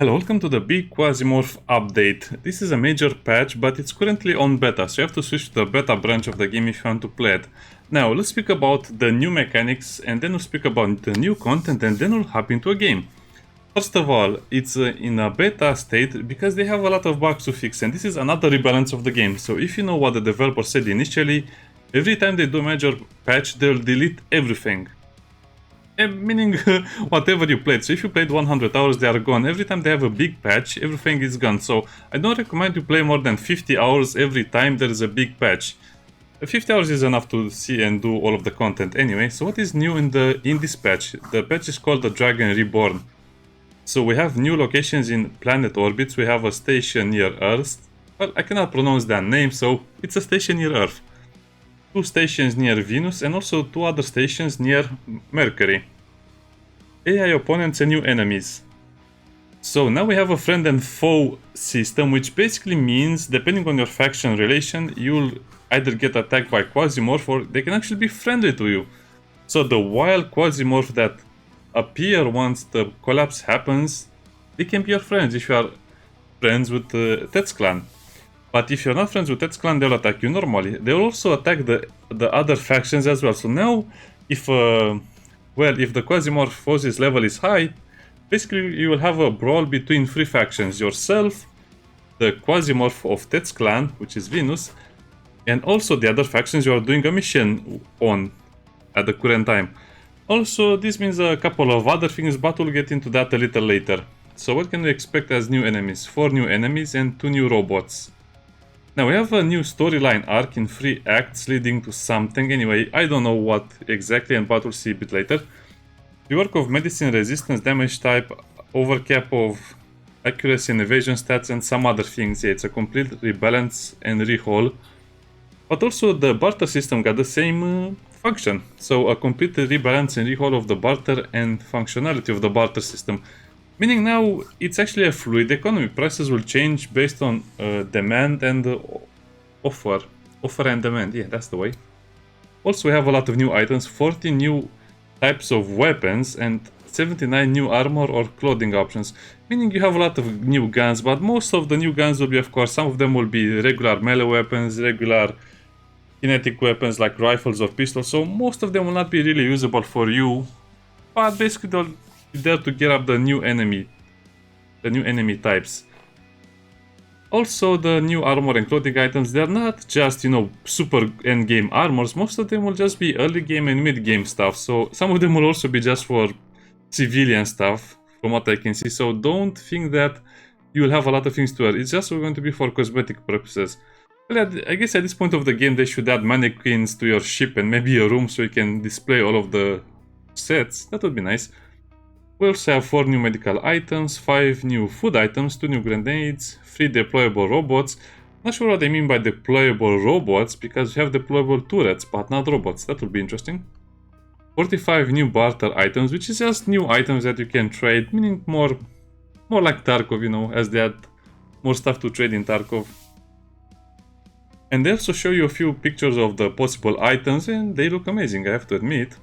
Hello, welcome to the big Quasimorph update. This is a major patch, but it's currently on beta, so you have to switch to the beta branch of the game if you want to play it. Now, let's speak about the new mechanics, and then we'll speak about the new content, and then we'll hop into a game. First of all, it's in a beta state because they have a lot of bugs to fix, and this is another rebalance of the game. So if you know what the developer said initially, every time they do a major patch, they'll delete everything. Meaning whatever you played. So if you played 100 hours, they are gone. Every time they have a big patch, everything is gone. So I don't recommend you play more than 50 hours every time there is a big patch. 50 hours is enough to see and do all of the content anyway. So what is new in this patch? The patch is called the Dragon Reborn. So we have new locations in planet orbits. We have a station near Earth. Well, I cannot pronounce that name, so it's a station near Earth. 2 stations near Venus and also 2 other stations near Mercury. AI opponents and new enemies. So now we have a friend and foe system, which basically means depending on your faction relation, you'll either get attacked by Quasimorph or they can actually be friendly to you. So the wild Quasimorph that appear once the collapse happens, they can be your friends if you are friends with Tet's clan. But if you're not friends with Tet's clan, they'll attack you normally. They'll also attack the other factions as well. So now, if the Quasimorph forces level is high, basically you will have a brawl between 3 factions. Yourself, the Quasimorph of Tet's clan, which is Venus, and also the other factions you are doing a mission on at the current time. Also, this means a couple of other things, but we'll get into that a little later. So what can we expect as new enemies? 4 new enemies and 2 new robots. Now we have a new storyline arc in 3 acts leading to something. Anyway, I don't know what exactly, and but we'll see a bit later. Rework of medicine resistance, damage type, overcap of accuracy and evasion stats, and some other things. Yeah, it's a complete rebalance and rehaul. But also the barter system got the same function. So a complete rebalance and rehaul of the barter and functionality of the barter system. Meaning now it's actually a fluid economy. Prices will change based on demand and offer. Offer and demand, yeah, that's the way. Also, we have a lot of new items, 40 new types of weapons and 79 new armor or clothing options. Meaning you have a lot of new guns, but most of the new guns will be, of course, some of them will be regular melee weapons, regular kinetic weapons like rifles or pistols. So most of them will not be really usable for you, but basically they'll there to get up the new enemy types. Also, the new armor and clothing items, they're not just, super end-game armors. Most of them will just be early game and mid-game stuff. So some of them will also be just for civilian stuff, from what I can see. So don't think that you will have a lot of things to wear. It's just going to be for cosmetic purposes. Well, I guess at this point of the game, they should add mannequins to your ship and maybe a room so you can display all of the sets. That would be nice. We also have 4 new medical items, 5 new food items, 2 new grenades, 3 deployable robots. Not sure what I mean by deployable robots, because we have deployable turrets, but not robots. That will be interesting. 45 new barter items, which is just new items that you can trade, meaning more like Tarkov, as they add more stuff to trade in Tarkov. And they also show you a few pictures of the possible items, and they look amazing, I have to admit.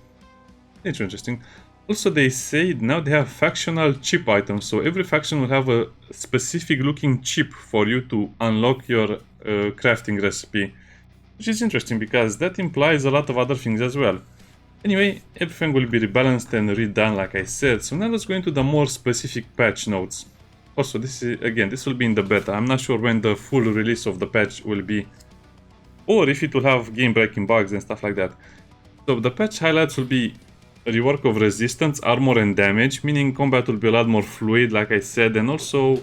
It's interesting. Also, they say now they have factional chip items, so every faction will have a specific looking chip for you to unlock your crafting recipe, which is interesting because that implies a lot of other things as well. Anyway, everything will be rebalanced and redone like I said, so now let's go into the more specific patch notes. Also, this will be in the beta. I'm not sure when the full release of the patch will be, or if it will have game-breaking bugs and stuff like that. So the patch highlights will be a rework of resistance, armor and damage, meaning combat will be a lot more fluid, like I said, and also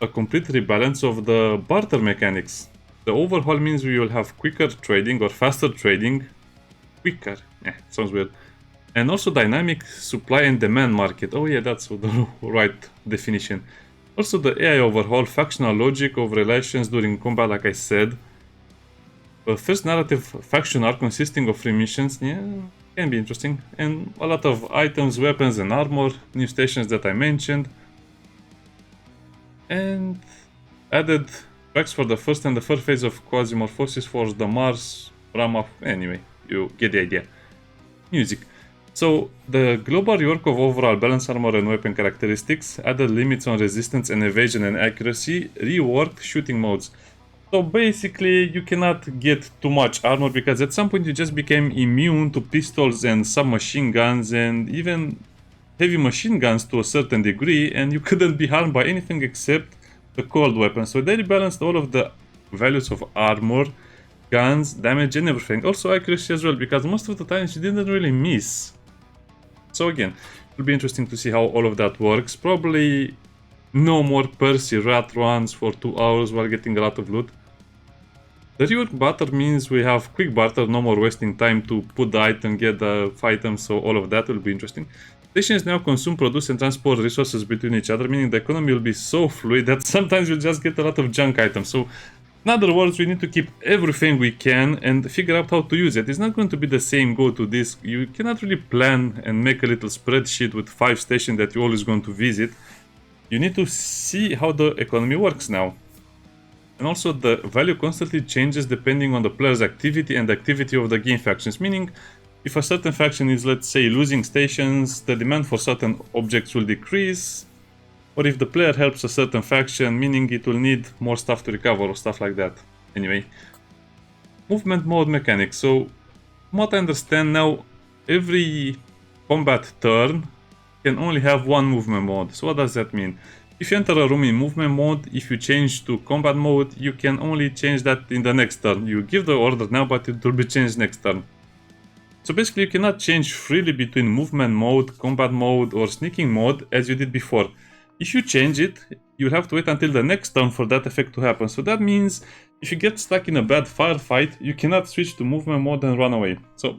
a complete rebalance of the barter mechanics. The overhaul means we will have quicker trading or faster trading. Quicker, sounds weird. And also dynamic supply and demand market. Oh yeah, that's the right definition. Also the AI overhaul, factional logic of relations during combat, like I said. The first narrative faction arc consisting of 3 missions, can be interesting, and a lot of items, weapons and armor, new stations that I mentioned, and added tracks for the first and the third phase of Quasimorphosis for the Mars, Rama, anyway, you get the idea. Music. So the global rework of overall balance armor and weapon characteristics, added limits on resistance and evasion and accuracy, reworked shooting modes. So basically you cannot get too much armor because at some point you just became immune to pistols and submachine guns and even heavy machine guns to a certain degree, and you couldn't be harmed by anything except the cold weapon. So they rebalanced all of the values of armor, guns, damage and everything. Also accuracy as well, because most of the times you didn't really miss. So again, it'll be interesting to see how all of that works. Probably no more Percy rat runs for 2 hours while getting a lot of loot. The rework barter means we have quick barter, no more wasting time to put the item, get the item, so all of that will be interesting. Stations now consume, produce and transport resources between each other, meaning the economy will be so fluid that sometimes you'll just get a lot of junk items. So in other words, we need to keep everything we can and figure out how to use it. It's not going to be the same go to this. You cannot really plan and make a little spreadsheet with 5 stations that you're always going to visit. You need to see how the economy works now. And also the value constantly changes depending on the player's activity and the activity of the game factions, meaning if a certain faction is, let's say, losing stations, the demand for certain objects will decrease. Or if the player helps a certain faction, meaning it will need more stuff to recover or stuff like that. Anyway, movement mode mechanics. So, from what I understand now, every combat turn can only have one movement mode. So what does that mean? If you enter a room in movement mode, if you change to combat mode, you can only change that in the next turn. You give the order now, but it will be changed next turn. So basically you cannot change freely between movement mode, combat mode or sneaking mode as you did before. If you change it, you'll have to wait until the next turn for that effect to happen. So that means if you get stuck in a bad firefight, you cannot switch to movement mode and run away. So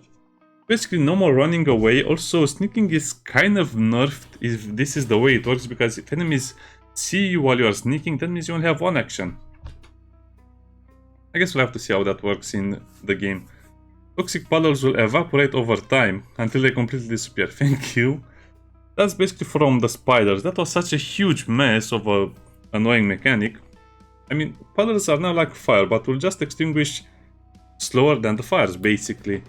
basically no more running away. Also sneaking is kind of nerfed if this is the way it works, because if enemies see you while you are sneaking, that means you only have one action. I guess we'll have to see how that works in the game. Toxic puddles will evaporate over time until they completely disappear. Thank you. That's basically from the spiders. That was such a huge mess of a annoying mechanic. I mean, puddles are now like fire, but will just extinguish slower than the fires, basically.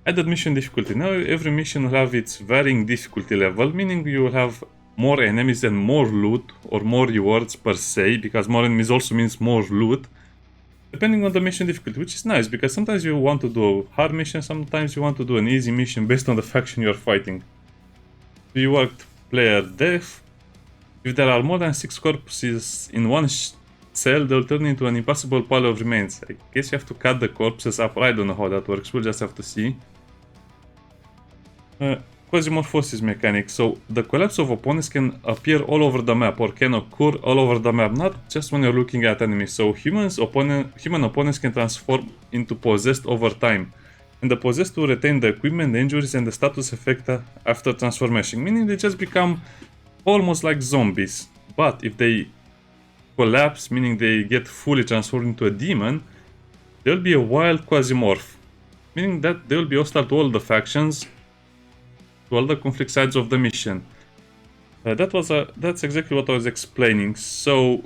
Added mission difficulty. Now every mission will have its varying difficulty level, meaning you will have more enemies and more loot, or more rewards per se, because more enemies also means more loot, depending on the mission difficulty, which is nice, because sometimes you want to do a hard mission, sometimes you want to do an easy mission based on the faction you are fighting. Reworked player death. If there are more than 6 corpses in one cell, they'll turn into an impossible pile of remains. I guess you have to cut the corpses up, or I don't know how that works, we'll just have to see. Quasimorphosis mechanic. So the collapse of opponents can appear all over the map, or can occur all over the map, not just when you're looking at enemies. So human opponents can transform into possessed over time, and the possessed will retain the equipment, the injuries and the status effect after transformation, meaning they just become almost like zombies. But if they collapse, meaning they get fully transformed into a demon, they'll be a wild Quasimorph, meaning that they'll be hostile to all the factions, to all the conflict sides of the mission. That's exactly what I was explaining. So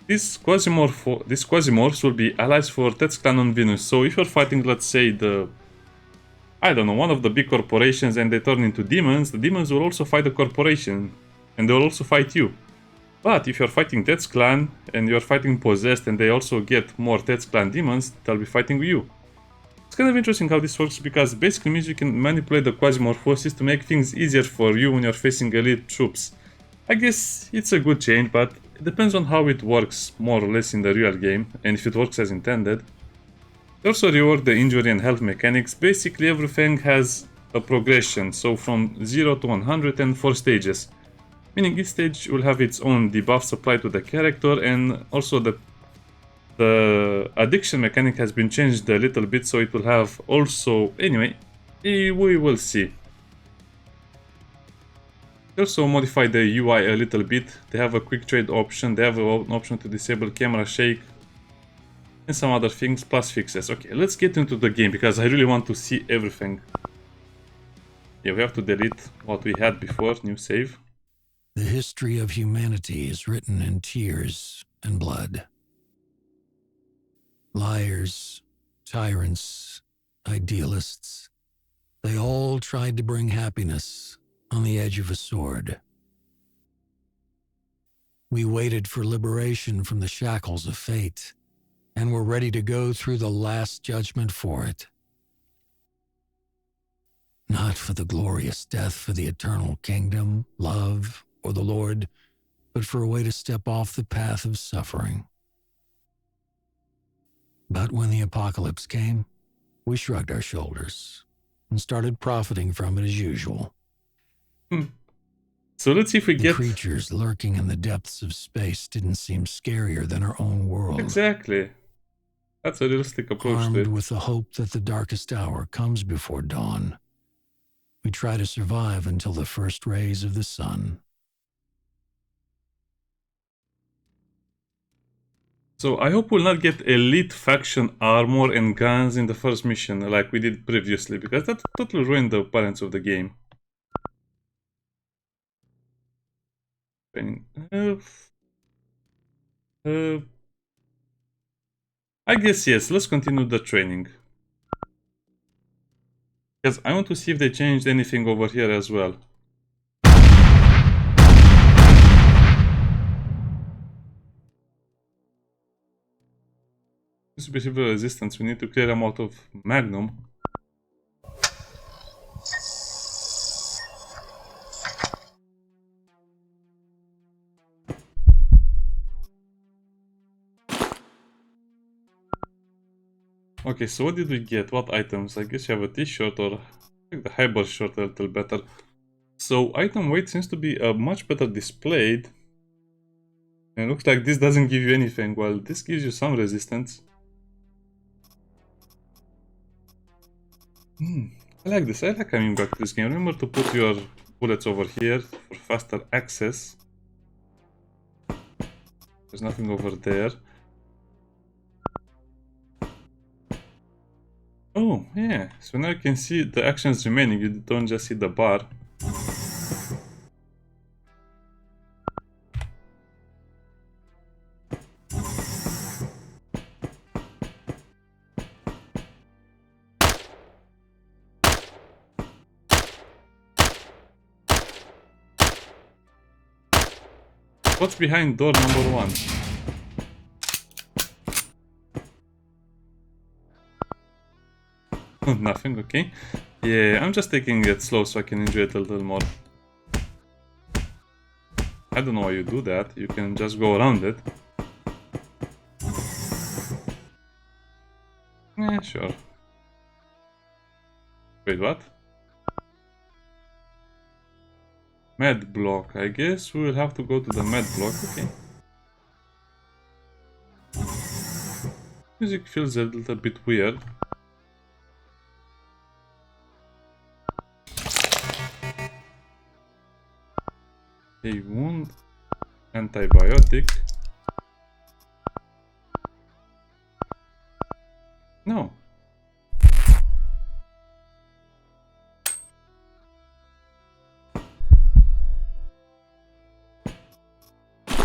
these Quasimorphs will be allies for Tet's clan on Venus. So if you're fighting, let's say, one of the big corporations, and they turn into demons, the demons will also fight the corporation, and they will also fight you. But if you're fighting Tet's clan, and you're fighting possessed, and they also get more Tet's clan demons, they'll be fighting you. It's kind of interesting how this works, because basically means you can manipulate the Quasimorphosis to make things easier for you when you're facing elite troops. I guess it's a good change, but it depends on how it works more or less in the real game, and if it works as intended. They also rework the injury and health mechanics. Basically everything has a progression, so from 0 to 100 and 4 stages. Meaning each stage will have its own debuffs applied to the character, and also the addiction mechanic has been changed a little bit, so it will have also... Anyway, we will see. They also modify the UI a little bit. They have a quick trade option, they have an option to disable camera shake, and some other things, plus fixes. Okay, let's get into the game, because I really want to see everything. Yeah, we have to delete what we had before, new save. The history of humanity is written in tears and blood. Liars, tyrants, idealists, They all tried to bring happiness on the edge of a sword. We waited for liberation from the shackles of fate, and were ready to go through the last judgment for it. Not for the glorious death for the eternal kingdom, love, or the Lord, but for a way to step off the path of suffering. But when the apocalypse came, we shrugged our shoulders and started profiting from it as usual. So let's see if we The get... creatures lurking in the depths of space didn't seem scarier than our own world. Exactly. That's a realistic approach to Armed it. with the hope that the darkest hour comes before dawn, we try to survive until the first rays of the sun. So I hope we'll not get elite faction armor and guns in the first mission like we did previously, because that totally ruined the balance of the game. I guess yes, let's continue the training. Because I want to see if they changed anything over here as well. This is basically resistance, we need to clear them out of Magnum. Okay, so what did we get? What items? I guess you have a t-shirt, or I think the hyper shirt a little better. So item weight seems to be much better displayed. And it looks like this doesn't give you anything, while this gives you some resistance. I like this. I like coming back to this game. Remember to put your bullets over here for faster access. There's nothing over there. Oh, yeah. So now you can see the actions remaining. You don't just see the bar. What's behind door number 1? Nothing, okay. Yeah, I'm just taking it slow so I can enjoy it a little more. I don't know why you do that. You can just go around it. Yeah, sure. Wait, what? Med block. I guess we will have to go to the med block. Okay. Music feels a little bit weird. A wound. Antibiotic. No.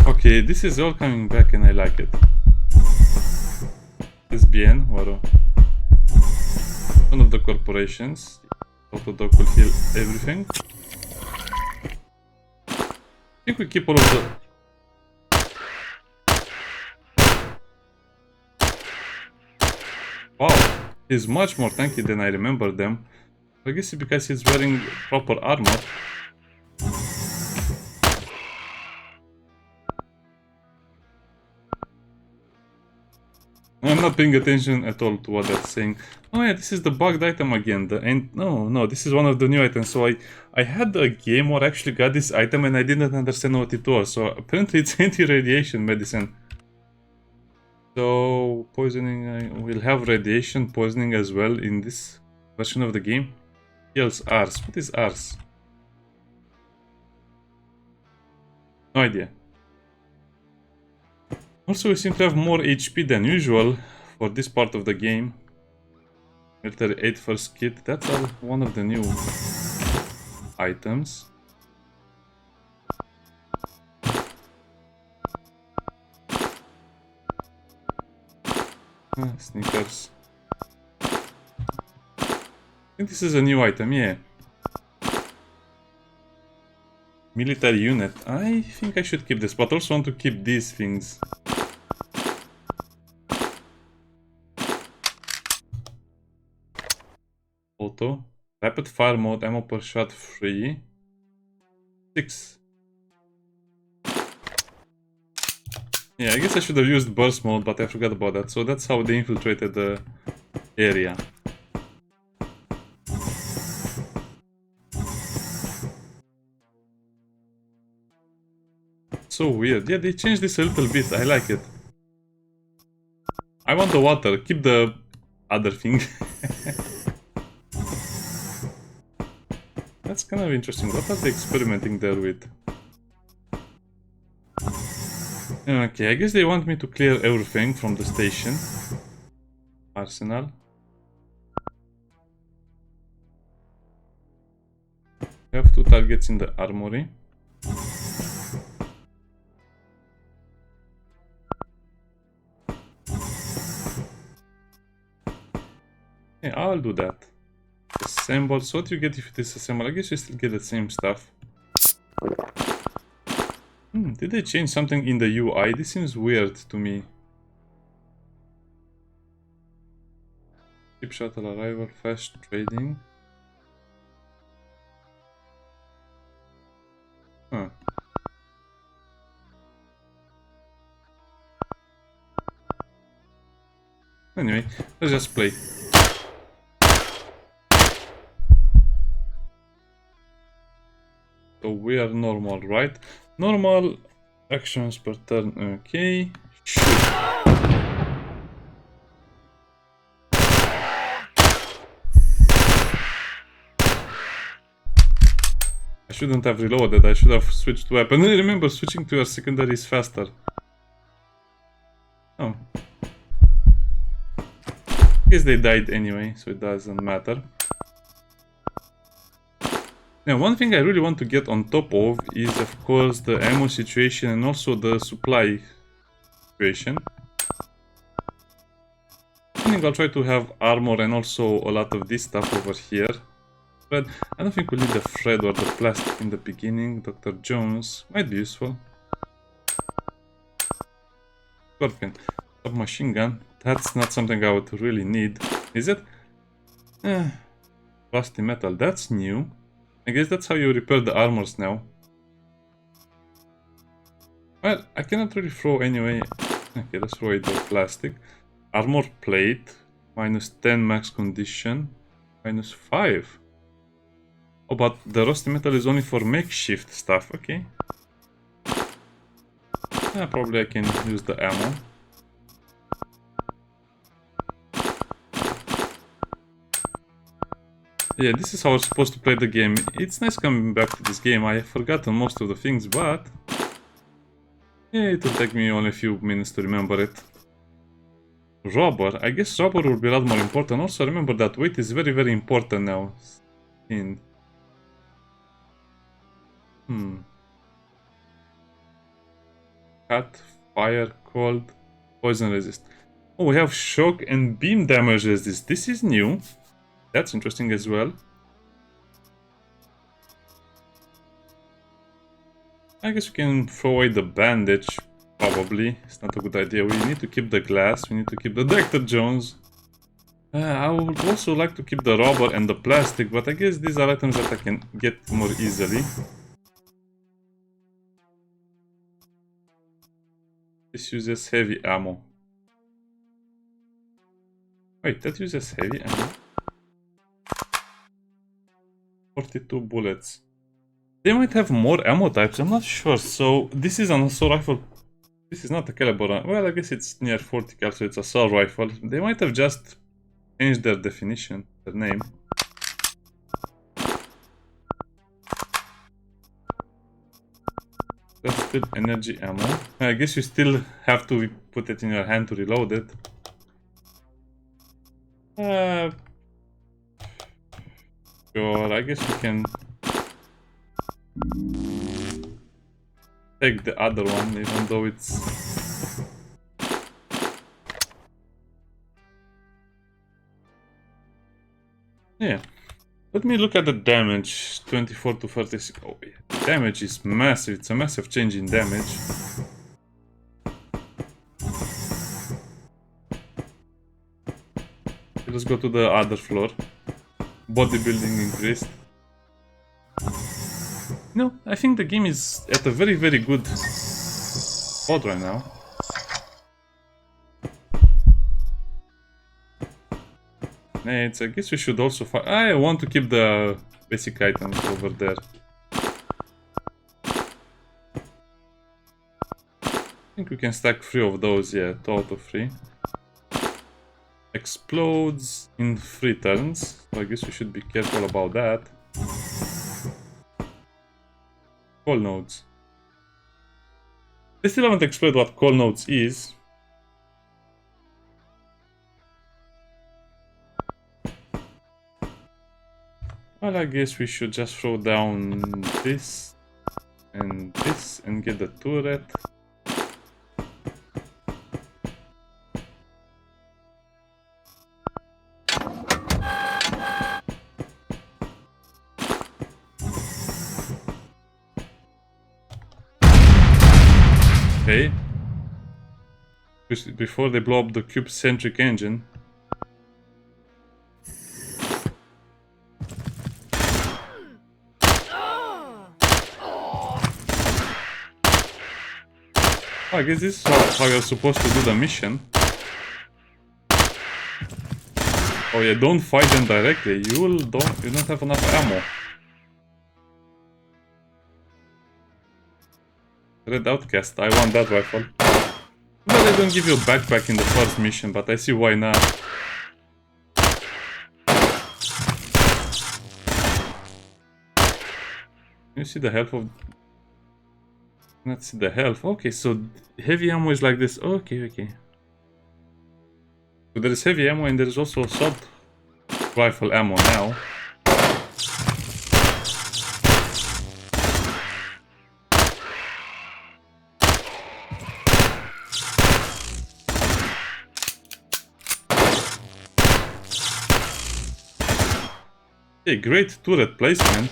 Okay, this is all coming back and I like it. Es bien, Waro. One of the corporations. Autodoc will heal everything. I think we keep all of the... Wow, he's much more tanky than I remember them. I guess it's because he's wearing proper armor. I'm not paying attention at all to what that's saying. Oh yeah, this is the bugged item again. No, this is one of the new items. So I had a game where I actually got this item and I didn't understand what it was. So apparently it's anti-radiation medicine. So poisoning, we'll have radiation poisoning as well in this version of the game. Heals Ars. What is Ars? No idea. Also, we seem to have more HP than usual for this part of the game. Military 8 first kit, that's one of the new items. Sneakers. think this is a new item, yeah. Military unit. I think I should keep this, but also want to keep these things. Auto. Rapid fire mode, ammo per shot free. 6. Yeah, I guess I should have used burst mode, but I forgot about that. So that's how they infiltrated the area. So weird. Yeah, they changed this a little bit. I like it. I want the water. Keep the other thing. That's kind of interesting. What are they experimenting there with? Okay, I guess they want me to clear everything from the station. Arsenal. We have 2 targets in the armory. Yeah, I'll do that. Assemble. So what do you get if you disassemble? I guess you still get the same stuff. Did they change something in the UI? This seems weird to me. Ship shuttle arrival, fast trading. Huh. Anyway, let's just play. So we are normal, right? Normal actions per turn, okay. Shoot. I shouldn't have reloaded, I should have switched weapon. Remember, switching to your secondary is faster. Oh. I guess they died anyway, so it doesn't matter. Now, one thing I really want to get on top of is, of course, the ammo situation and also the supply situation. I think I'll try to have armor and also a lot of this stuff over here. But I don't think we'll need the thread or the plastic in the beginning. Dr. Jones might be useful. Scorpion. Submachine gun. That's not something I would really need. Is it? Rusty metal. That's new. I guess that's how you repair the armors now. Well, I cannot really throw anyway. Okay, let's throw it the plastic. Armor plate. Minus 10 max condition. Minus 5. Oh, but the rusty metal is only for makeshift stuff. Okay. Yeah, probably I can use the ammo. Yeah, this is how we're supposed to play the game. It's nice coming back to this game. I have forgotten most of the things, but yeah, it will take me only a few minutes to remember it. Rubber. I guess rubber will be a lot more important. Also, remember that weight is very, very important now. Cut, fire, cold, poison resist. Oh, we have shock and beam damage resist. This is new. That's interesting as well. I guess we can throw away the bandage. Probably. It's not a good idea. We need to keep the glass. We need to keep the Dr. Jones. I would also like to keep the rubber and the plastic, but I guess these are items that I can get more easily. This uses heavy ammo. Wait, that uses heavy ammo? 42 bullets. They might have more ammo types, I'm not sure. So this is an assault rifle. This is not a caliber. Well, I guess it's near 40 cal, so it's assault rifle. They might have just changed their definition, their name. That's still energy ammo. I guess you still have to put it in your hand to reload it. Sure, I guess we can take the other one, even though it's... Yeah, Let me look at the damage. 24 to 36. Oh, yeah. The damage is massive. It's a massive change in damage. Okay, let's go to the other floor. Bodybuilding increased. No, I think the game is at a very, very good spot right now. Nades, I guess we should also find... I want to keep the basic items over there. I think we can stack 3 of those, yeah, 2 out of 3. Explodes in 3 turns, so I guess we should be careful about that. Call nodes. I still haven't explained what call nodes is. Well, I guess we should just throw down this and get the turret. Okay. Before they blow up the cube-centric engine. I guess this is how you're supposed to do the mission. Oh yeah, don't fight them directly. You don't have enough ammo. Red Outcast, I want that rifle. But they don't give you a backpack in the first mission, but I see why not. You see the health of... Let's see the health. Okay, so heavy ammo is like this. Okay. So there is heavy ammo and there is also assault rifle ammo now. Okay, great turret placement.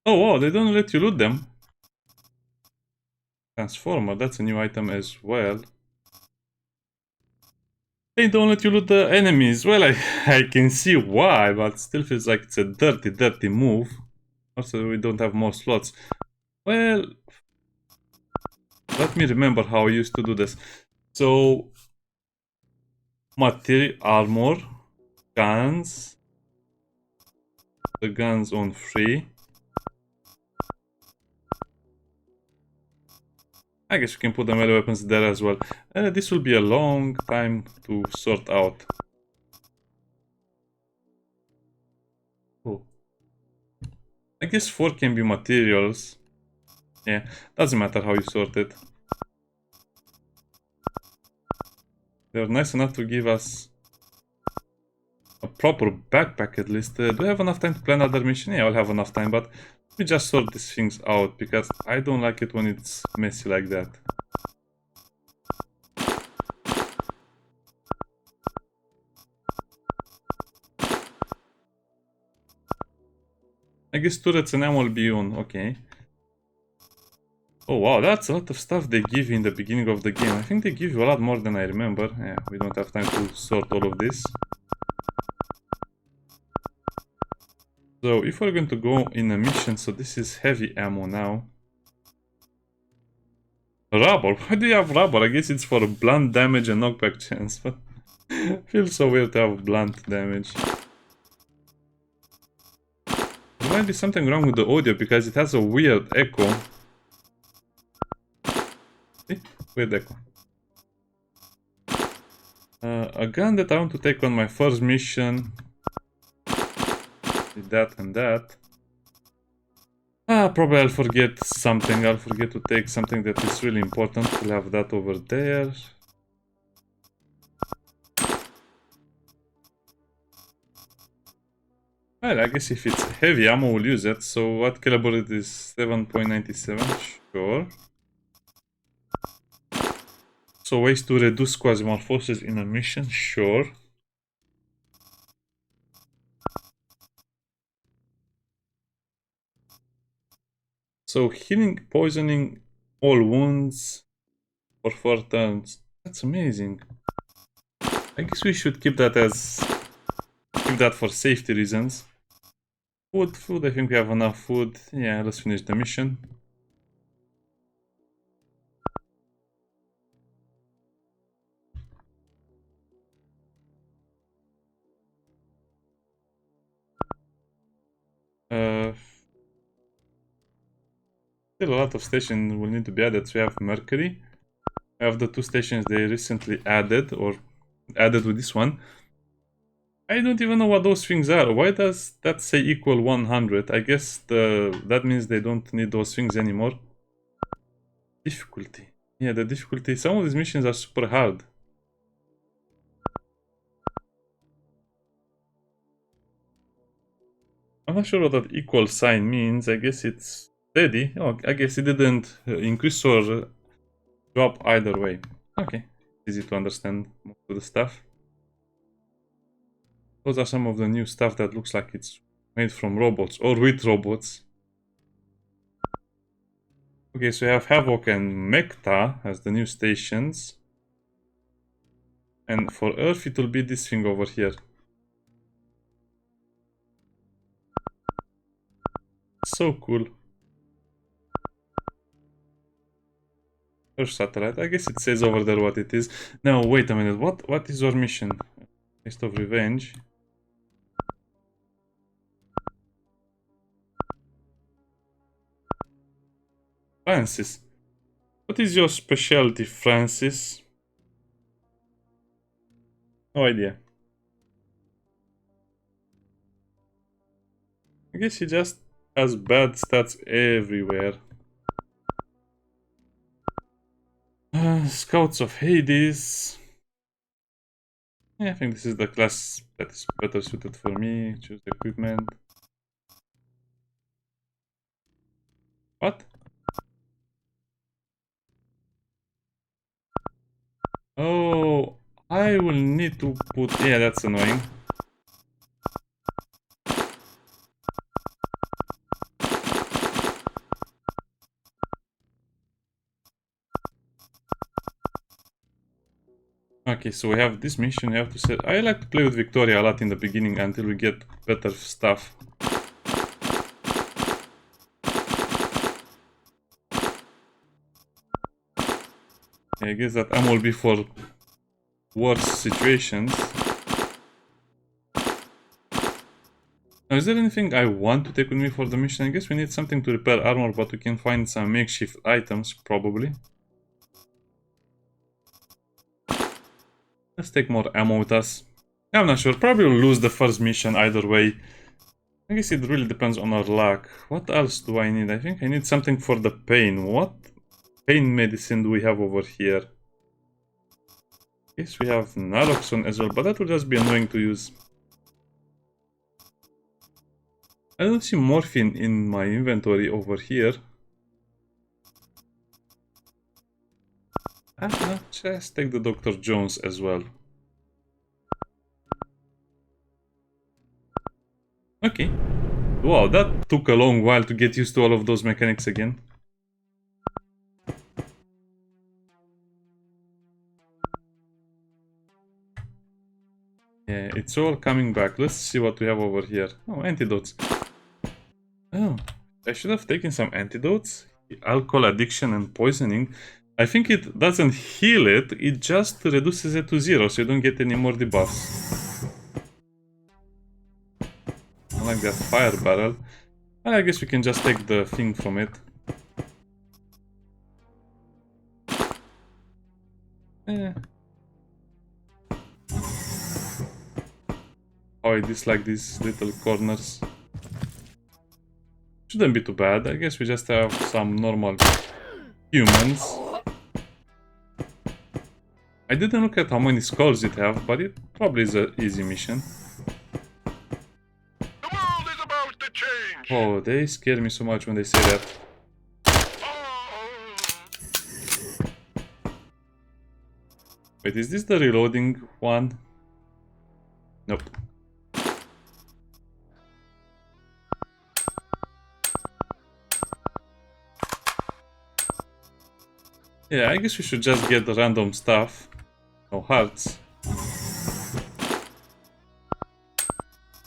Oh wow, they don't let you loot them. Transformer, that's a new item as well. They don't let you loot the enemies. Well, I can see why, but still feels like it's a dirty move. Also, we don't have more slots. Well, let me remember how I used to do this. So, material, armor, guns. The guns on free. I guess we can put the melee weapons there as well. This will be a long time to sort out. Oh. I guess 4 can be materials. Yeah, doesn't matter how you sort it. They're nice enough to give us a proper backpack at least. Do I have enough time to plan other mission? Yeah, I'll have enough time, but let me just sort these things out because I don't like it when it's messy like that. I guess turrets and ammo will be on, okay. Oh wow, that's a lot of stuff they give you in the beginning of the game. I think they give you a lot more than I remember. Yeah, we don't have time to sort all of this. So if we're going to go in a mission, so this is heavy ammo now. Rubber? Why do you have rubber? I guess it's for blunt damage and knockback chance, but feels so weird to have blunt damage. There might be something wrong with the audio because it has a weird echo. See? Weird echo. A gun that I want to take on my first mission. That and that. Probably I'll forget something. I'll forget to take something that is really important. We'll have that over there. Well, I guess if it's heavy ammo, we'll use it. So what caliber it is? 7.97, sure. So ways to reduce Quasimorphosis in a mission, sure. So healing, poisoning all wounds for 4 turns. That's amazing. I guess we should keep that for safety reasons. Food, I think we have enough food. Yeah, let's finish the mission. Still a lot of stations will need to be added. So we have Mercury. We have the 2 stations they recently added, or added with this one. I don't even know what those things are. Why does that say equal 100? I guess that means they don't need those things anymore. Difficulty. Yeah, the difficulty. Some of these missions are super hard. I'm not sure what that equal sign means. I guess it's steady. Oh, I guess it didn't increase or drop either way. Okay, easy to understand most of the stuff. Those are some of the new stuff that looks like it's made from robots or with robots. Okay, so we have Havoc and Mekta as the new stations. And for Earth, it will be this thing over here. So cool. Earth satellite. I guess it says over there what it is. Now, wait a minute. What is our mission? Taste of Revenge. Francis. What is your specialty, Francis? No idea. I guess he just has bad stats everywhere. Scouts of Hades. Yeah, I think this is the class that is better suited for me. Choose equipment. What? Oh, I will need to put... Yeah, that's annoying. Okay, so we have this mission. We have to set... I like to play with Victoria a lot in the beginning until we get better stuff. I guess that ammo will be for worse situations. Now, is there anything I want to take with me for the mission? I guess we need something to repair armor, but we can find some makeshift items, probably. Let's take more ammo with us. I'm not sure. Probably we'll lose the first mission either way. I guess it really depends on our luck. What else do I need? I think I need something for the pain. What pain medicine do we have over here? Yes, we have naloxone as well, but that will just be annoying to use. I don't see morphine in my inventory over here. No, just take the Dr. Jones as well. Okay. Wow, that took a long while to get used to all of those mechanics again. Yeah, it's all coming back. Let's see what we have over here. Oh, antidotes. Oh, I should have taken some antidotes. Alcohol addiction and poisoning. I think it doesn't heal it, it just reduces it to 0, so you don't get any more debuffs. I like that fire barrel. I guess we can just take the thing from it. Oh, I dislike these little corners. Shouldn't be too bad. I guess we just have some normal humans. I didn't look at how many skulls it have, but it probably is an easy mission. The world is about to change. Oh, they scare me so much when they say that. Wait, is this the reloading one? Nope. Yeah, I guess we should just get the random stuff. No hearts.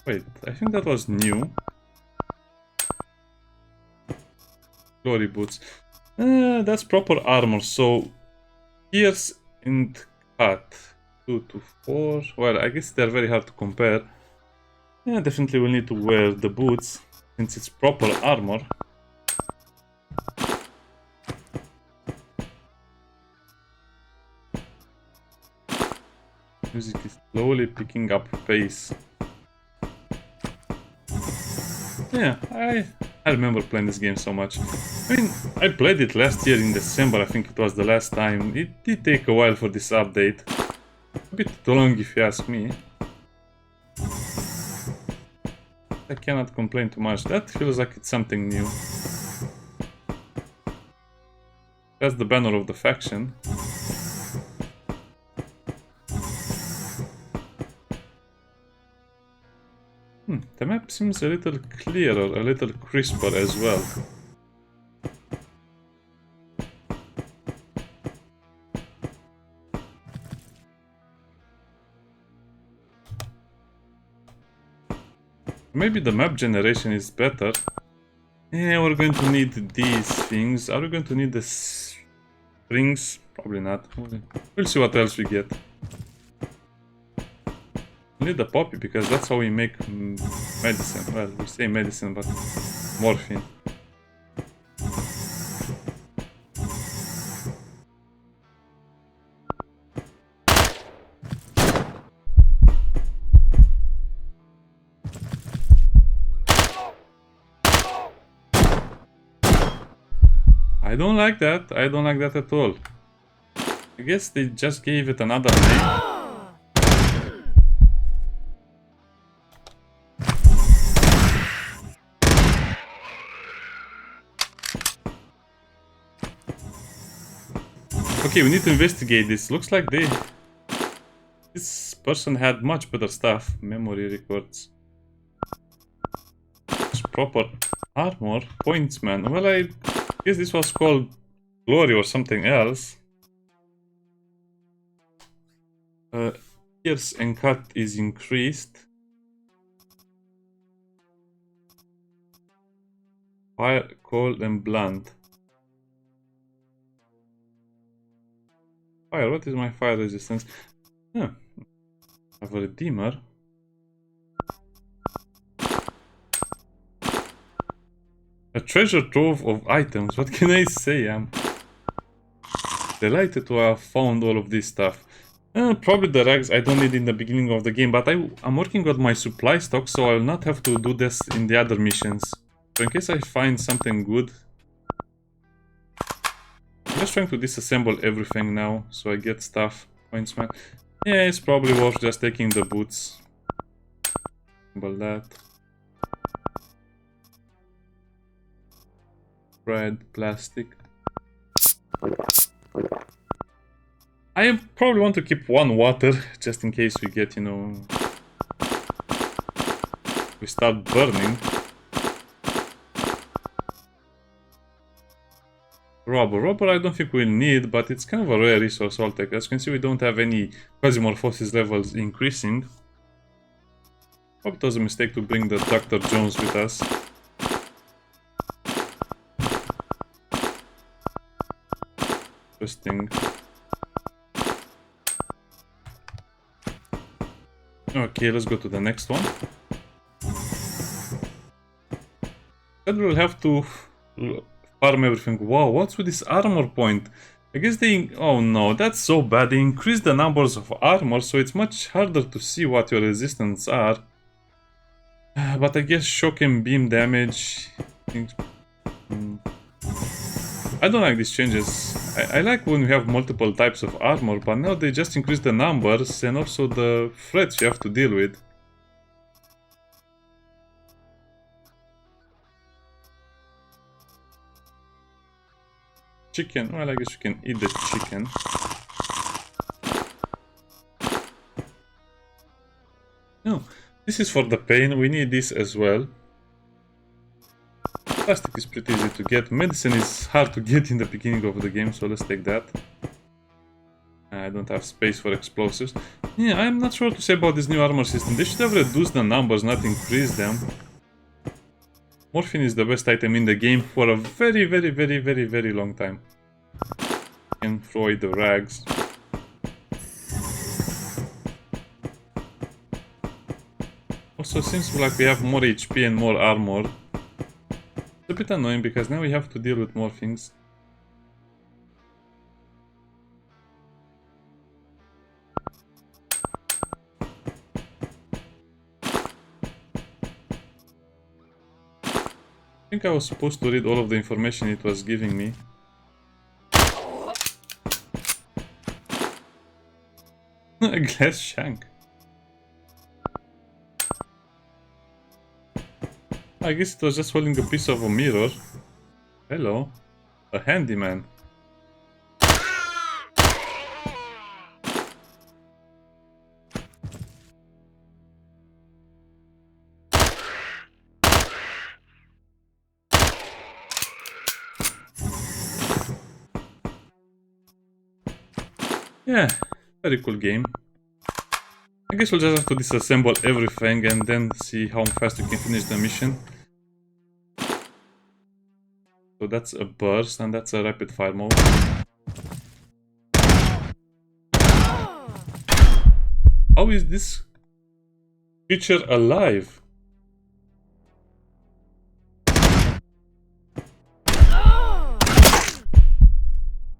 Wait, I think that was new. Glory boots. That's proper armor, so pierce and cut. 2 to 4. Well, I guess they're very hard to compare. Yeah, definitely we'll need to wear the boots since it's proper armor. Music is slowly picking up pace. Yeah, I remember playing this game so much. I mean, I played it last year in December, I think it was the last time. It did take a while for this update. A bit too long if you ask me. I cannot complain too much. That feels like it's something new. That's the banner of the faction. The map seems a little clearer, a little crisper as well. Maybe the map generation is better. Yeah, we're going to need these things. Are we going to need the springs? Probably not. We'll see what else we get. We need the poppy because that's how we make medicine. Well, we say medicine, but morphine. I don't like that. I don't like that at all. I guess they just gave it another name. Okay, we need to investigate this. Looks like this person had much better stuff. Memory records. It's proper armor. Pointsman. Well, I guess this was called glory or something else. Pierce and cut is increased. Fire, cold and blunt. Fire, what is my fire resistance? Huh. I have a redeemer. A treasure trove of items. What can I say? I'm delighted to have found all of this stuff. Probably the rags I don't need in the beginning of the game, but I'm working on my supply stock, so I'll not have to do this in the other missions. So in case I find something good, I'm just trying to disassemble everything now, so I get stuff. Pointsman. Yeah, it's probably worth just taking the boots. Assemble that. Bread, plastic. I probably want to keep one water, just in case we get, you know... we start burning. Rubber I don't think we'll need, but it's kind of a rare resource I'll take. As you can see, we don't have any Quasimorphosis levels increasing. Hope it was a mistake to bring the Dr. Jones with us. Interesting. Okay, let's go to the next one. Then we'll have to farm everything. Wow, what's with this armor point? I guess they... oh no, that's so bad. They increase the numbers of armor, so it's much harder to see what your resistance are. But I guess shock and beam damage things. I don't like these changes. I like when we have multiple types of armor, but now they just increase the numbers and also the threats you have to deal with. Chicken. Well, I guess you can eat the chicken. No, this is for the pain. We need this as well. Plastic is pretty easy to get. Medicine is hard to get in the beginning of the game, so let's take that. I don't have space for explosives. Yeah, I'm not sure what to say about this new armor system. They should have reduced the numbers, not increased them. Morphine is the best item in the game for a very long time. And throw away the rags. Also seems like we have more HP and more armor. It's a bit annoying because now we have to deal with more things. I think I was supposed to read all of the information it was giving me. A glass shank. I guess it was just holding a piece of a mirror. Hello. A handyman. Yeah, very cool game. I guess we'll just have to disassemble everything and then see how fast we can finish the mission. So that's a burst and that's a rapid fire mode. How is this creature alive?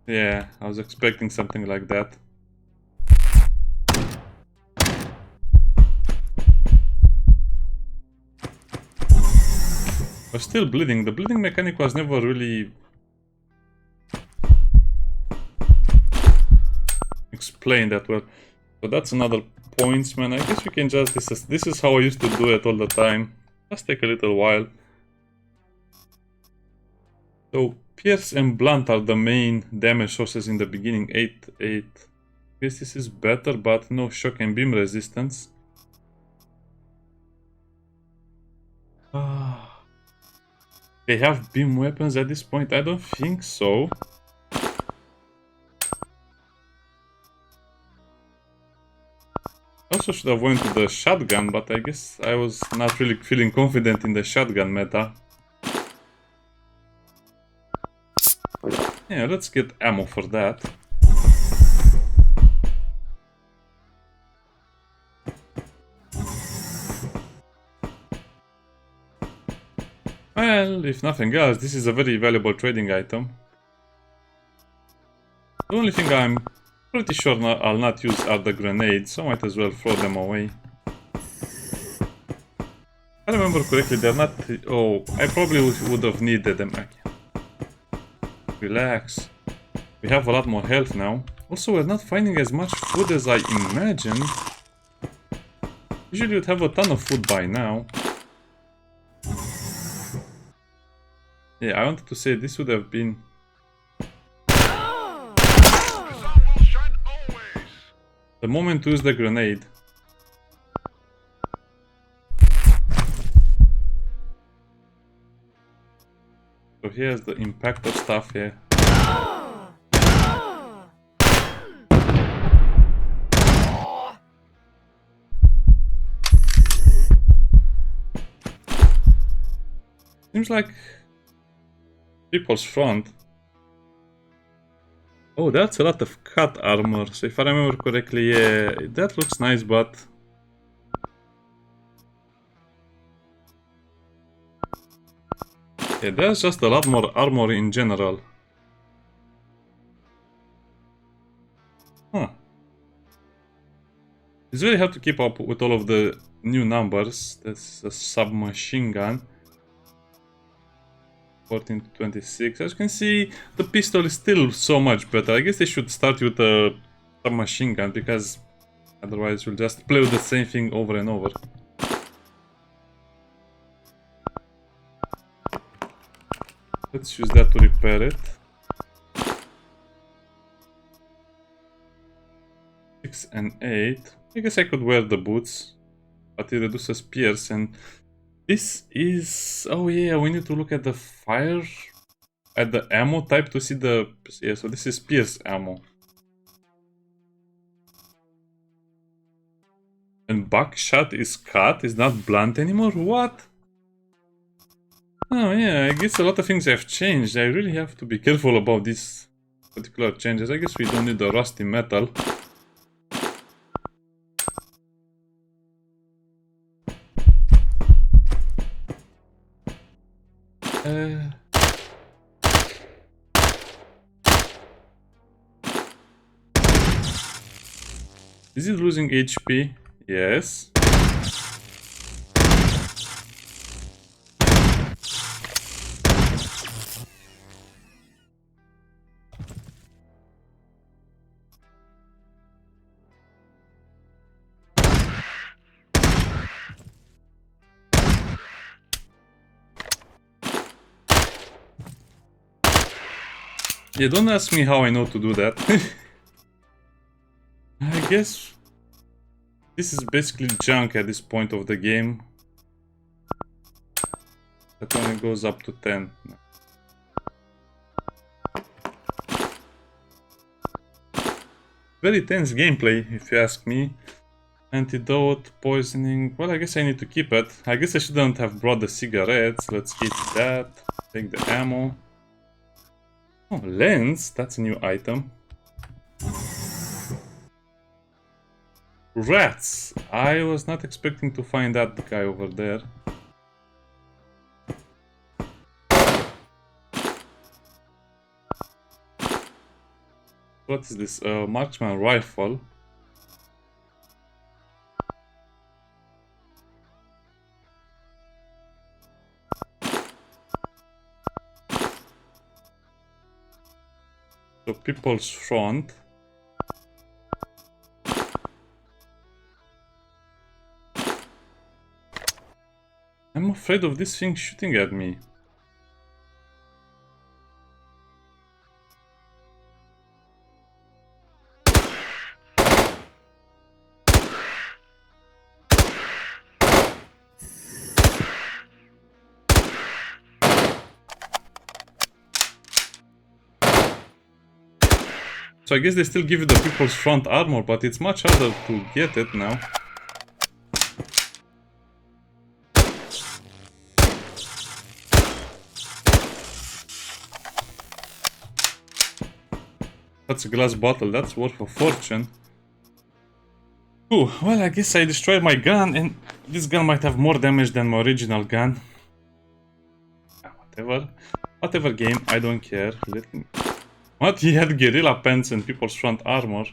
Yeah, I was expecting something like that. But still bleeding. The bleeding mechanic was never really explained that well. So that's another point, man. I guess we can just... This is how I used to do it all the time. Just take a little while. So Pierce and Blunt are the main damage sources in the beginning. 8. I guess this is better, but no shock and beam resistance. They have beam weapons at this point? I don't think so. Also should have went to the shotgun, but I guess I was not really feeling confident in the shotgun meta. Yeah, let's get ammo for that. Well, if nothing else, this is a very valuable trading item. The only thing I'm pretty sure I'll not use are the grenades, so I might as well throw them away. If I remember correctly, they're not... Oh, I probably would have needed them. Relax. We have a lot more health now. Also, we're not finding as much food as I imagined. Usually you'd have a ton of food by now. Yeah, I wanted to say this would have been... the moment to use the grenade. So here's the impactor stuff here. Seems like people's front. Oh, that's a lot of cut armor. So if I remember correctly, yeah, that looks nice, but... yeah, there's just a lot more armor in general. Huh. It's very hard to keep up with all of the new numbers. That's a submachine gun. 14 to 26. As you can see, the pistol is still so much better. I guess they should start with a submachine gun, because otherwise you'll just play with the same thing over and over. Let's use that to repair it. 6 and 8. I guess I could wear the boots, but it reduces pierce, and this is... oh yeah, we need to look at the fire, at the ammo type to see the... yeah, so this is pierce ammo. And buckshot is cut, is not blunt anymore? What? Oh yeah, I guess a lot of things have changed. I really have to be careful about these particular changes. I guess we don't need the rusty metal. Is it losing HP? Yes. Yeah, don't ask me how I know to do that. I guess this is basically junk at this point of the game. That only goes up to 10. Very tense gameplay, if you ask me. Antidote, poisoning. Well, I guess I need to keep it. I guess I shouldn't have brought the cigarettes. Let's keep that. Take the ammo. Oh, lens. That's a new item. Rats. I was not expecting to find that guy over there. What is this? Marksman rifle. So people's front. I'm afraid of this thing shooting at me. So I guess they still give you the people's front armor, but it's much harder to get it now. That's a glass bottle, that's worth a fortune. Ooh, well, I guess I destroyed my gun, and this gun might have more damage than my original gun. Whatever game, I don't care. Let me... What? He had guerrilla pants and people's front armor.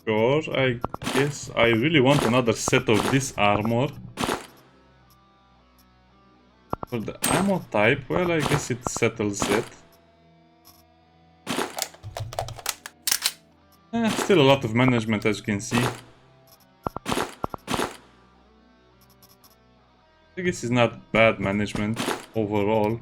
Sure, I guess I really want another set of this armor. For the ammo type, well, I guess it settles it. Still a lot of management, as you can see. I guess it's not bad management overall.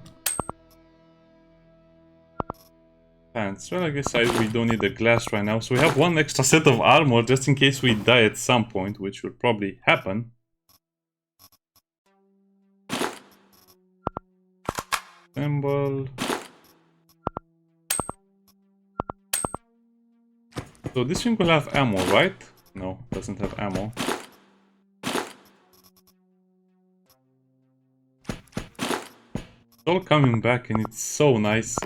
Pants. Well, I guess we don't need the glass right now. So we have one extra set of armor just in case we die at some point, which will probably happen. Assemble. So this thing will have ammo, right? No, doesn't have ammo. It's all coming back and it's so nice.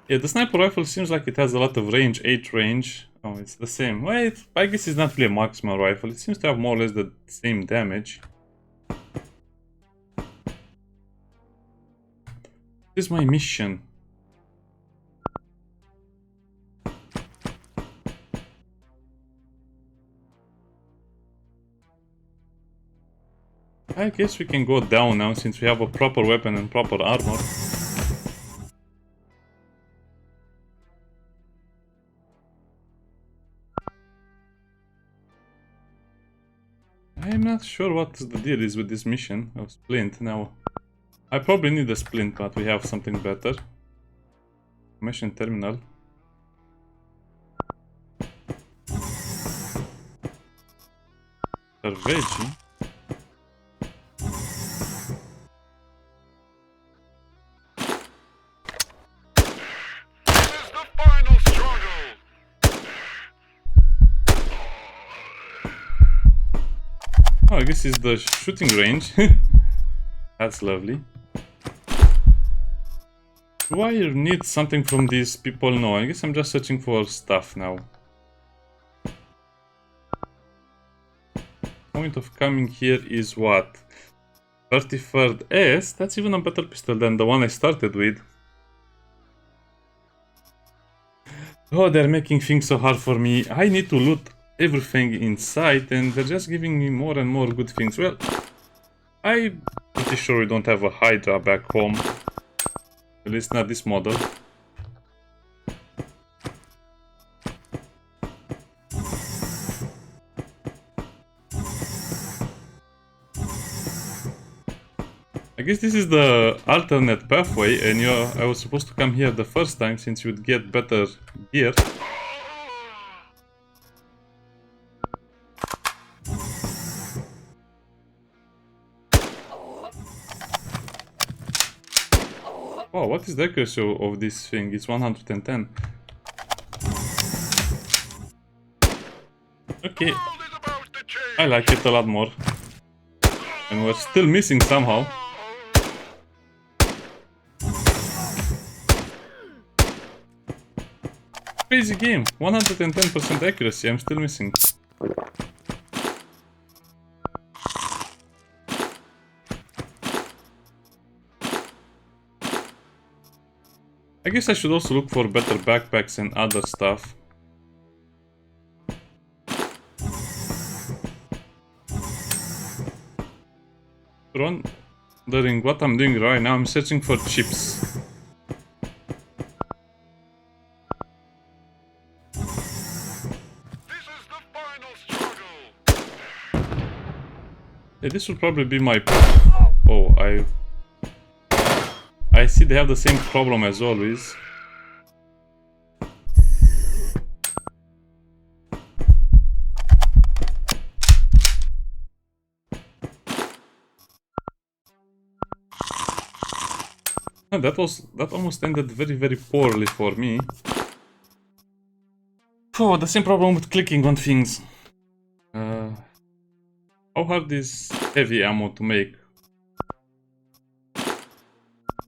Yeah, the sniper rifle seems like it has a lot of range, 8 range. Oh, it's the same. Well, I guess it's not really a marksman rifle. It seems to have more or less the same damage. This is my mission. I guess we can go down now since we have a proper weapon and proper armor. I'm not sure what the deal is with this mission of Splint now. I probably need a Splint, but we have something better. Mission terminal. Veggie. This is the final struggle. Oh, I guess it's the shooting range. That's lovely. Do I need something from these people? No, I guess I'm just searching for stuff now. Point of coming here is what? 33rd S? That's even a better pistol than the one I started with. Oh, they're making things so hard for me. I need to loot everything in sight and they're just giving me more and more good things. Well, I'm pretty sure we don't have a Hydra back home. At least not this model. I guess this is the alternate pathway and I was supposed to come here the first time since you'd get better gear. Oh, what is the accuracy of this thing? It's 110. Okay, I like it a lot more. And we're still missing somehow. Crazy game, 110% accuracy, I'm still missing. I guess I should also look for better backpacks and other stuff. Wondering what I'm doing right now, I'm searching for chips. Yeah, this will probably be my... Oh, I see they have the same problem as always. That almost ended very poorly for me. Oh, the same problem with clicking on things. How hard is heavy ammo to make?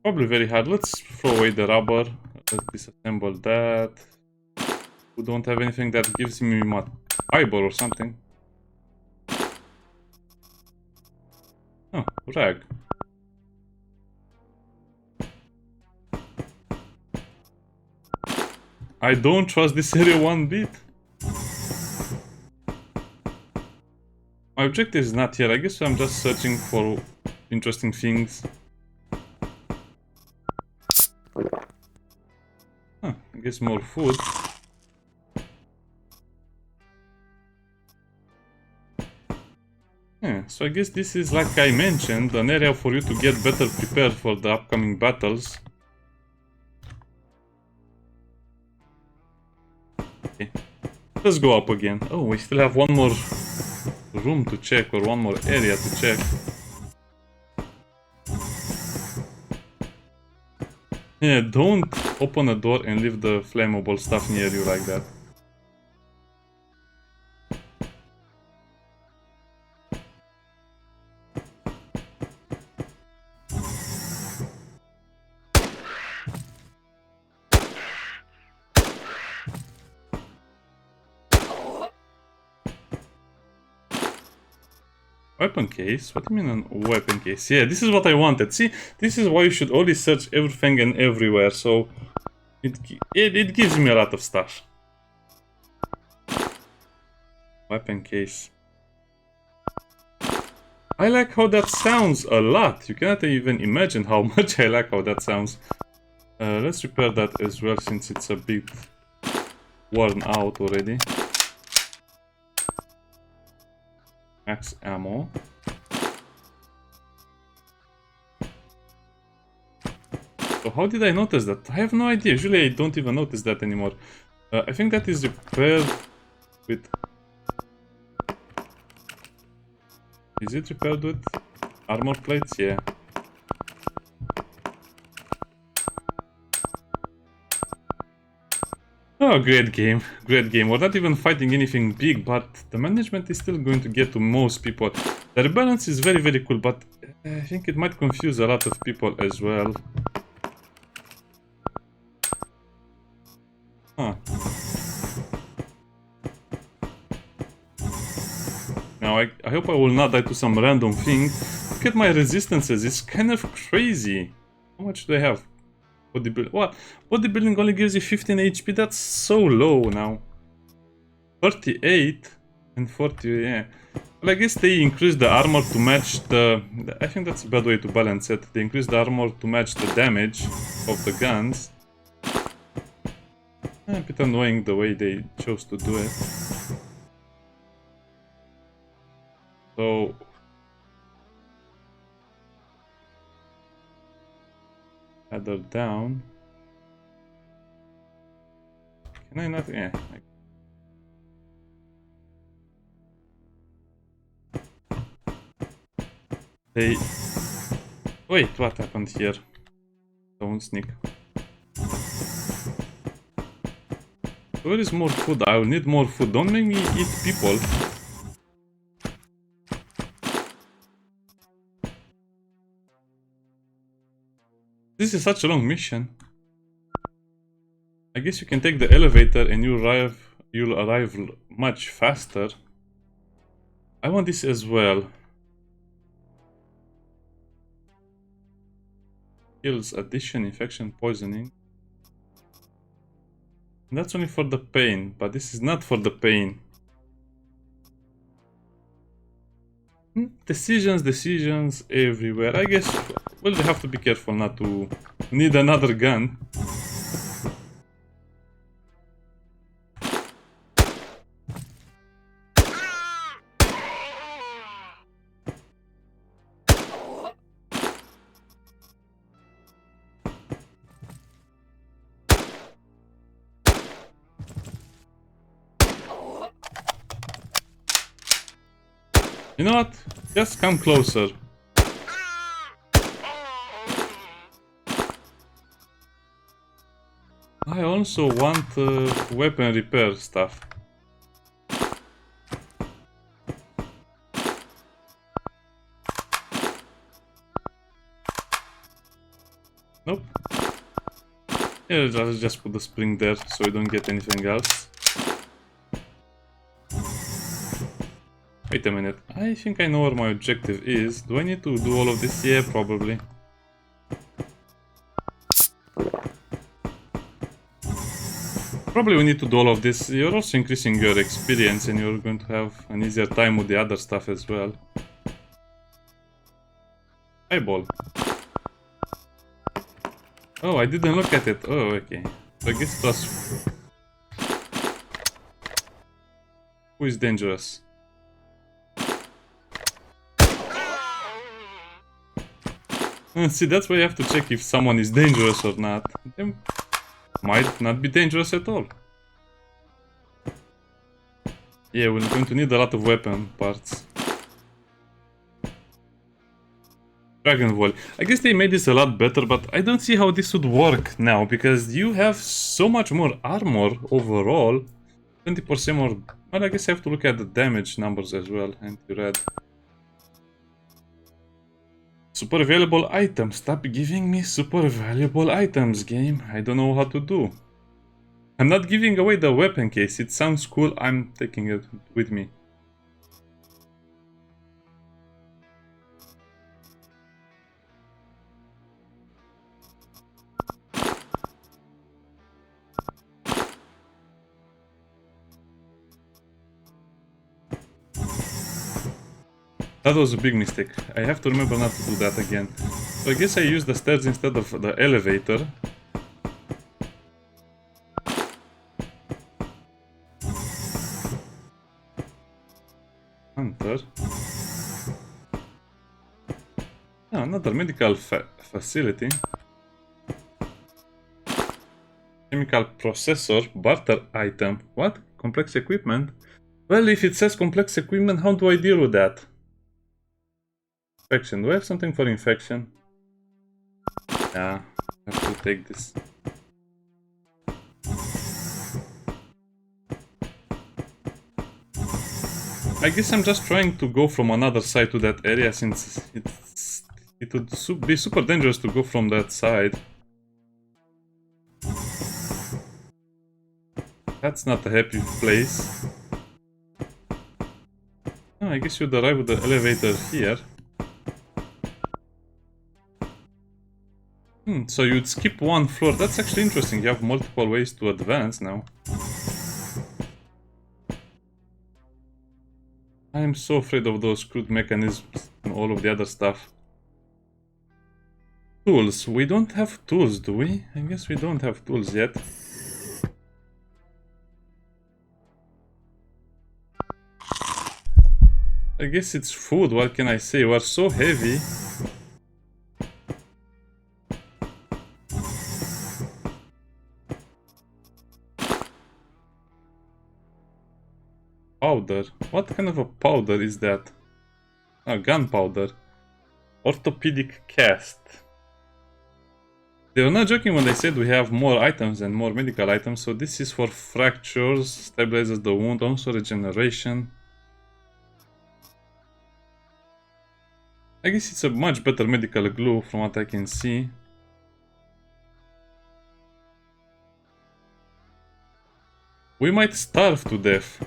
Probably very hard. Let's throw away the rubber. Let's disassemble that. We don't have anything that gives me my fiber or something. Oh, rag. I don't trust this area one bit. My objective is not here. I guess I'm just searching for interesting things. Huh, I guess more food. Yeah, so I guess this is, like I mentioned, an area for you to get better prepared for the upcoming battles. Okay, let's go up again. Oh, we still have one more room to check, or one more area to check. Yeah, don't open a door and leave the flammable stuff near you like that. Weapon case? What do you mean a weapon case? Yeah, this is what I wanted. See, this is why you should always search everything and everywhere, so it gives me a lot of stuff. Weapon case. I like how that sounds a lot. You cannot even imagine how much I like how that sounds. Let's repair that as well since it's a bit worn out already. Max ammo. So how did I notice that? I have no idea. Usually I don't even notice that anymore. I think that is repaired with... Is it repaired with armor plates? Yeah. Oh, great game. Great game. We're not even fighting anything big, but the management is still going to get to most people. The rebalance is very, very cool, but I think it might confuse a lot of people as well. Huh. Now, I hope I will not die to some random thing. Look at my resistances. It's kind of crazy. How much do I have? Bodybuilding. What? Bodybuilding only gives you 15 HP. That's so low now. 38 and 40. Yeah. Well, I guess they increased the armor to match the... I think that's a bad way to balance it. They increased the armor to match the damage of the guns. A bit annoying the way they chose to do it. So... Header down. Can I not? Yeah. They... Wait, what happened here? Don't sneak. Where is more food? I will need more food. Don't make me eat people. This is such a long mission. I guess you can take the elevator and you'll arrive much faster. I want this as well. Kills, addition, infection, poisoning. And that's only for the pain, but this is not for the pain. Decisions everywhere. I guess we'll have to be careful not to need another gun. You know what? Just come closer. I also want weapon repair stuff. Nope. Yeah, I'll just put the spring there so we don't get anything else. Wait a minute, I think I know where my objective is. Do I need to do all of this? Yeah, probably. Probably we need to do all of this. You're also increasing your experience and you're going to have an easier time with the other stuff as well. Eyeball. Oh, I didn't look at it. Oh, okay. So I guess it was... Who is dangerous? See, that's why you have to check if someone is dangerous or not. They might not be dangerous at all. Yeah, we're going to need a lot of weapon parts. Dragon Volley. I guess they made this a lot better, but I don't see how this would work now, because you have so much more armor overall. 20% more... Well, I guess I have to look at the damage numbers as well. Anti-red. Super valuable items. Stop giving me super valuable items, game. I don't know how to do. I'm not giving away the weapon case. It sounds cool. I'm taking it with me. That was a big mistake. I have to remember not to do that again. So I guess I use the stairs instead of the elevator. Hunter. Ah, another medical facility. Chemical processor, barter item. What? Complex equipment? Well, if it says complex equipment, how do I deal with that? Infection. Do I have something for infection? Yeah, I have to take this. I guess I'm just trying to go from another side to that area since it would be super dangerous to go from that side. That's not a happy place. Oh, I guess you'd arrive with the elevator here. So you'd skip one floor. That's actually interesting. You have multiple ways to advance now. I am so afraid of those crude mechanisms and all of the other stuff. Tools. We don't have tools, do we? I guess we don't have tools yet. I guess it's food. What can I say? We're so heavy. Powder. What kind of a powder is that? Ah, gunpowder. Orthopedic cast. They were not joking when they said we have more items and more medical items. So this is for fractures, stabilizes the wound, also regeneration. I guess it's a much better medical glue from what I can see. We might starve to death.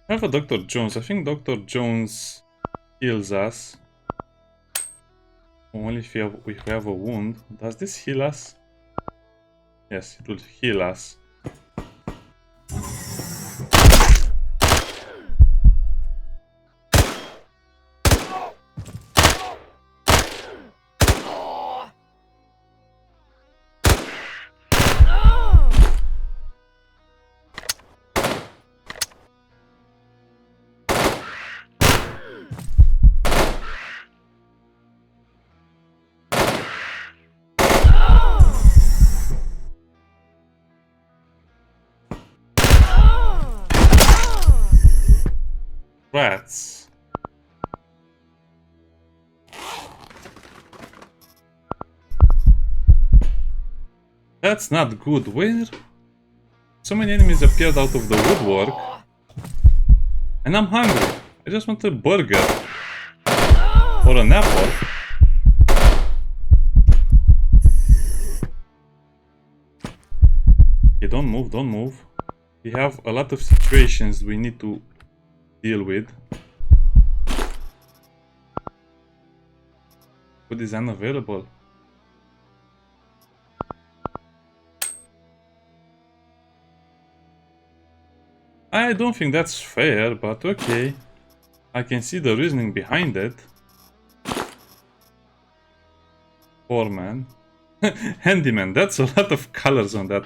I have a Dr. Jones. I think Dr. Jones heals us. Only if we have a wound. Does this heal us? Yes, it will heal us. Rats. That's not good. Where? So many enemies appeared out of the woodwork. And I'm hungry. I just want a burger. Or an apple. Okay, don't move, don't move. We have a lot of situations we need to deal with. Food is unavailable. I don't think that's fair, but okay. I can see the reasoning behind it. Foreman. Handyman. That's a lot of colors on that.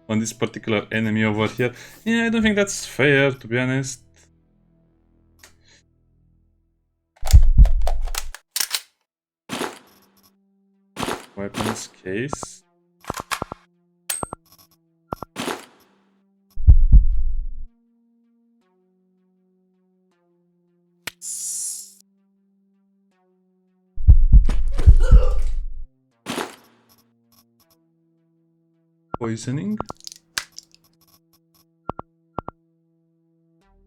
On this particular enemy over here. Yeah, I don't think that's fair, to be honest. Weapons case. Poisoning.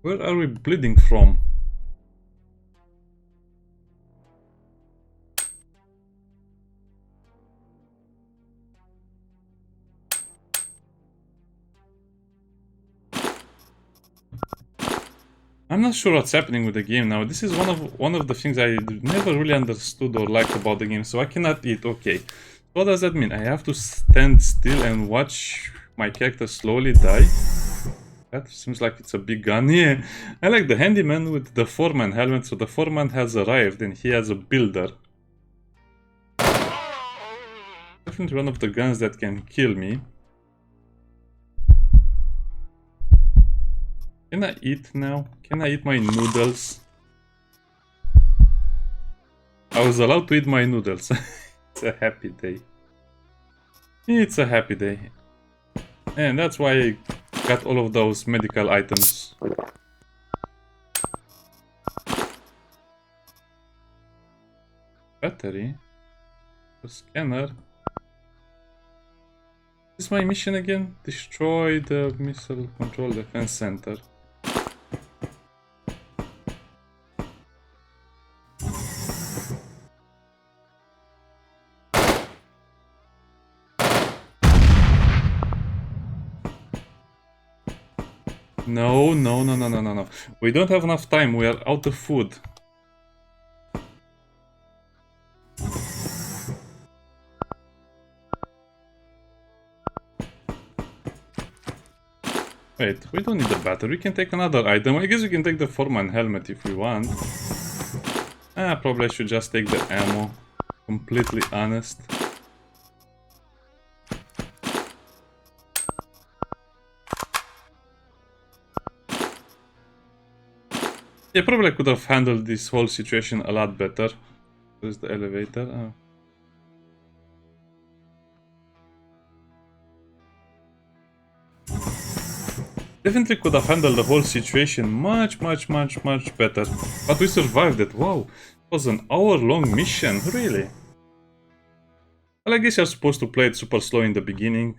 Where are we bleeding from? I'm not sure what's happening with the game now. This is one of the things I never really understood or liked about the game. So I cannot eat. Okay. What does that mean? I have to stand still and watch my character slowly die? That seems like it's a big gun. Yeah. I like the handyman with the foreman helmet. So the foreman has arrived and he has a builder. Definitely one of the guns that can kill me. Can I eat now? Can I eat my noodles? I was allowed to eat my noodles. It's a happy day. It's a happy day. And that's why I got all of those medical items. Battery. A scanner. Is my mission again? Destroy the missile control defense center. No. We don't have enough time. We are out of food. Wait, we don't need the battery. We can take another item. I guess we can take the foreman helmet if we want. Probably I should just take the ammo. Completely honest. Yeah, probably I could have handled this whole situation a lot better. Where's the elevator? Oh. Definitely could have handled the whole situation much better. But we survived it. Wow. It was an hour-long mission. Really? Well, I guess you're supposed to play it super slow in the beginning.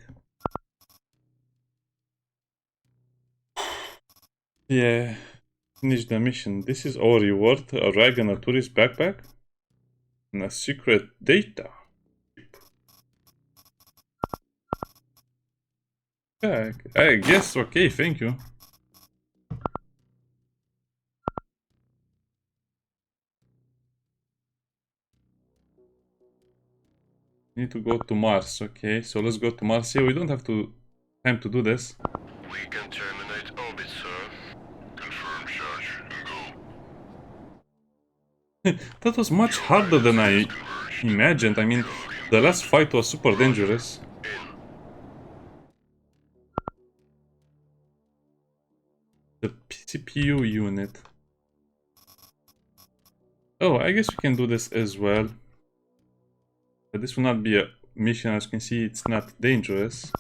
Yeah. Finish the mission. This is our reward. A rag and a tourist backpack. And a secret data. Yeah, I guess, okay, thank you. Need to go to Mars, okay, so let's go to Mars. Yeah, we don't have time to do this. We can terminate orbit, sir. Confirm charge and go. That was much harder than I imagined. I mean, the last fight was super dangerous. The CPU unit. Oh, I guess we can do this as well. But this will not be a mission. As you can see, it's not dangerous.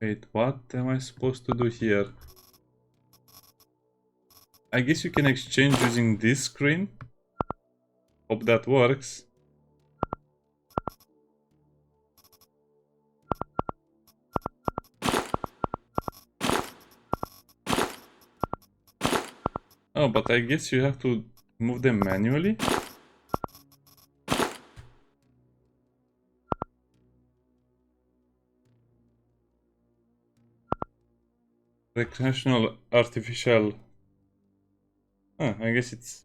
Wait, what am I supposed to do here? I guess you can exchange using this screen. Hope that works. Oh, but I guess you have to move them manually. Recreational artificial. I guess it's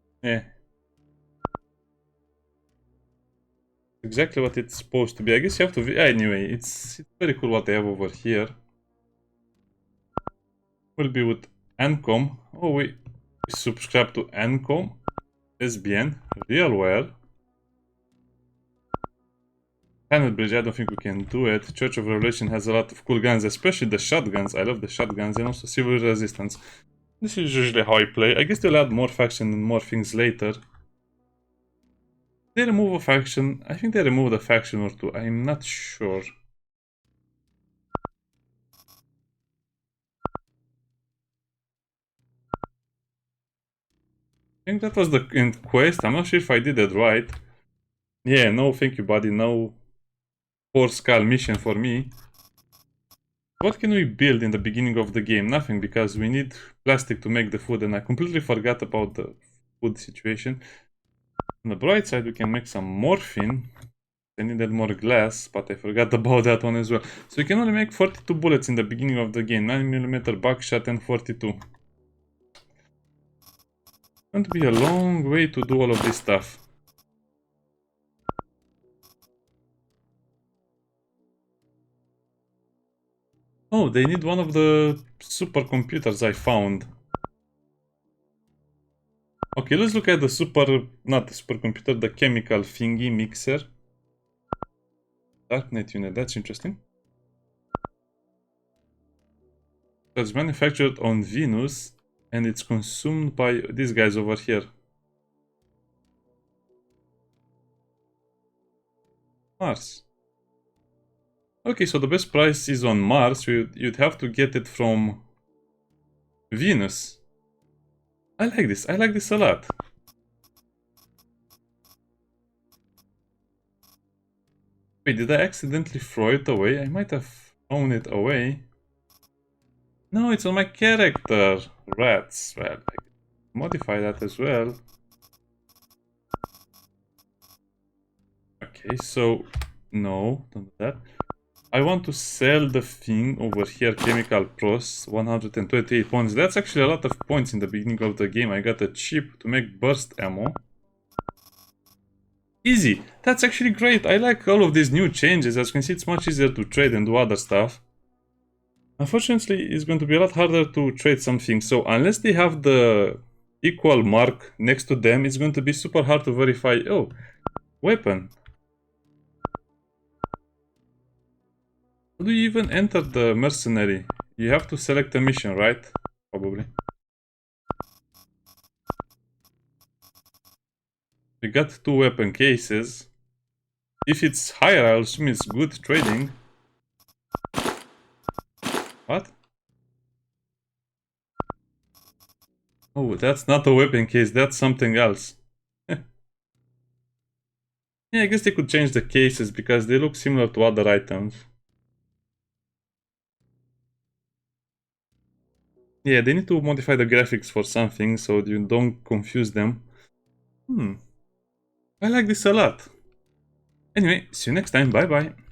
exactly what it's supposed to be. I guess you have to. Anyway, it's very cool what they have over here. Will be with Ancom. Oh, we subscribe to Ancom, SBN, real well. Planet Bridge, I don't think we can do it. Church of Revelation has a lot of cool guns, especially the shotguns. I love the shotguns, and also Civil Resistance. This is usually how I play. I guess they'll add more faction and more things later. They remove a faction. I think they removed a faction or two. I'm not sure. I think that was the end quest. I'm not sure if I did it right. Yeah, no thank you buddy. No 4 skull mission for me. What can we build in the beginning of the game? Nothing, because we need plastic to make the food, and I completely forgot about the food situation. On the bright side, we can make some morphine. I needed more glass, but I forgot about that one as well. So you can only make 42 bullets in the beginning of the game. 9mm buckshot and 42. It's going to be a long way to do all of this stuff. Oh, they need one of the supercomputers I found. Okay, let's look at the not the supercomputer, the chemical thingy mixer. Darknet unit, that's interesting. It's manufactured on Venus and it's consumed by these guys over here. Mars. Okay, so the best price is on Mars. You'd have to get it from Venus. I like this. I like this a lot. Wait, did I accidentally throw it away? I might have thrown it away. No, it's on my character. Rats. Well, I can modify that as well. Okay, so no, don't do that. I want to sell the thing over here, chemical pros, 128 points. That's actually a lot of points in the beginning of the game. I got a chip to make burst ammo. Easy. That's actually great. I like all of these new changes. As you can see, it's much easier to trade and do other stuff. Unfortunately, it's going to be a lot harder to trade something. So unless they have the equal mark next to them, it's going to be super hard to verify. Oh, weapon. How do you even enter the mercenary? You have to select a mission, right? Probably. We got 2 weapon cases. If it's higher, I'll assume it's good trading. What? Oh, that's not a weapon case, that's something else. Yeah, I guess they could change the cases because they look similar to other items. Yeah, they need to modify the graphics for something so you don't confuse them. I like this a lot. Anyway, see you next time, bye bye.